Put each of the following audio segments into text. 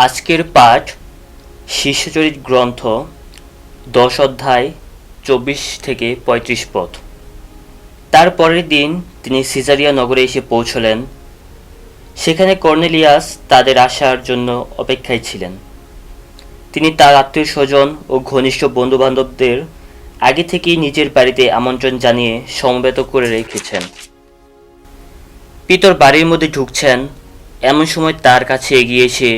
আজকের পাঠ শিষ্যচরিত গ্রন্থ ১০ অধ্যায় ২৪ থেকে ৩৫ পদ। তার পরের দিন তিনি সিজারিয়া নগরে এসে পৌঁছলেন। সেখানে কর্নেলিয়াস তাদের আসার জন্য অপেক্ষায় ছিলেন। তিনি তার আত্মীয় স্বজন ও ঘনিষ্ঠ বন্ধুবান্ধবদের আগে থেকেই নিজের বাড়িতে আমন্ত্রণ জানিয়ে সমবেত করে রেখেছেন। পিতর বাড়ির মধ্যে ঢুকছেন, এমন সময় তার কাছে এগিয়ে এসে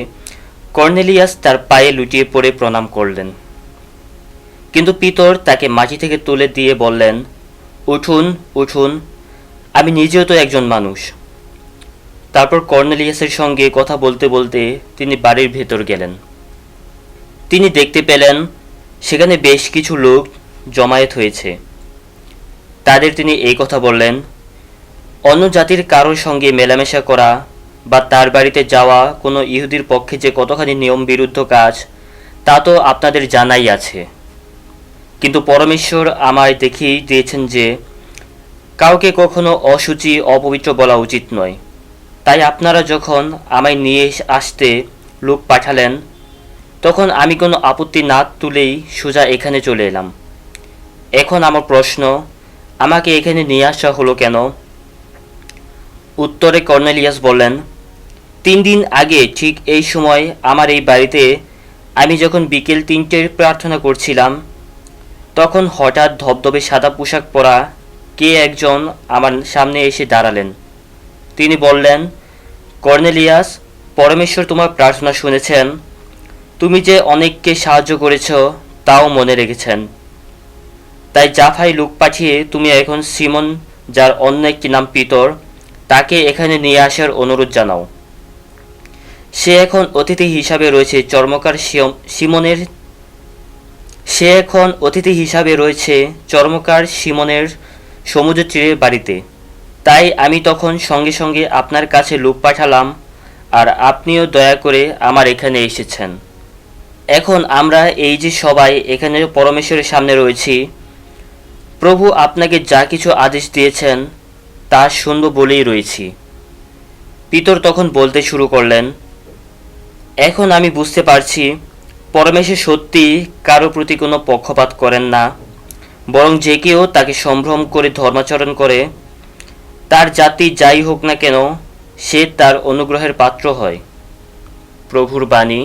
কর্নেলিয়াস তার পায়ে লুটিয়ে পড়ে প্রণাম করলেন। কিন্তু পিতর তাকে মাটি থেকে তুলে দিয়ে বললেন, উঠুন উঠুন, আমি নিজেও তো একজন মানুষ। তারপর কর্নেলিয়াসের সঙ্গে কথা বলতে বলতে তিনি বাড়ির ভেতর গেলেন। তিনি দেখতে পেলেন সেখানে বেশ কিছু লোক জমায়েত হয়েছে। তাদের তিনি এই কথা বললেন, অন্য জাতির কারোর সঙ্গে মেলামেশা করা বা তার বাড়িতে যাওয়া কোনো ইহুদির পক্ষে যে কতখানি নিয়ম বিরুদ্ধ কাজ তা তো আপনাদের জানাই আছে। কিন্তু পরমেশ্বর আমায় দেখিয়ে দিয়েছেন যে কাউকে কখনো অশুচি অপবিত্র বলা উচিত নয়। তাই আপনারা যখন আমায় নিয়ে আসতে লোক পাঠালেন, তখন আমি কোনো আপত্তি না তুলেই সোজা এখানে চলে এলাম। এখন আমার প্রশ্ন, আমাকে এখানে নিয়ে আসা হলো কেন? উত্তরে কর্নেলিয়াস বললেন, ৩ দিন আগে ঠিক এই সময় আমার এই বাড়িতে আমি যখন বিকেল ৩টের প্রার্থনা করছিলাম, তখন হঠাৎ ধবধবে সাদা পোশাক পরা কে একজন আমার সামনে এসে দাঁড়ালেন। তিনি বললেন, কর্নেলিয়াস, পরমেশ্বর তোমার প্রার্থনা শুনেছেন। তুমি যে অনেককে সাহায্য করেছ তাও মনে রেখেছেন। তাই জাফাই লোক পাঠিয়ে তুমি এখন সিমন, যার অন্য একটি নাম পিতর, তাকে এখানে নিয়ে আসার অনুরোধ জানাও। সে এখন অতিথি হিসাবে রয়েছে চর্মকার সিমনের সমুদ্র তীরের বাড়িতে। তাই আমি তখন সঙ্গে সঙ্গে আপনার কাছে লোক পাঠালাম, আর আপনিও দয়া করে আমার এখানে এসেছেন। এখন আমরা এই যে সবাই এখানে পরমেশ্বরের সামনে রয়েছি, প্রভু আপনাকে যা কিছু আদেশ দিয়েছেন তা শুনব বলেই রয়েছি। পিতর তখন বলতে শুরু করলেন, এখন আমি বুঝতে পারছি পরমেশ্বর সত্যি কারো প্রতি কোনো পক্ষপাত করেন না, বরং যে কেউ তাকে সম্ভ্রম করে ধর্মাচরণ করে, তার জাতি যাই হোক না কেন, সে তার অনুগ্রহের পাত্র হয়। প্রভুর বাণী।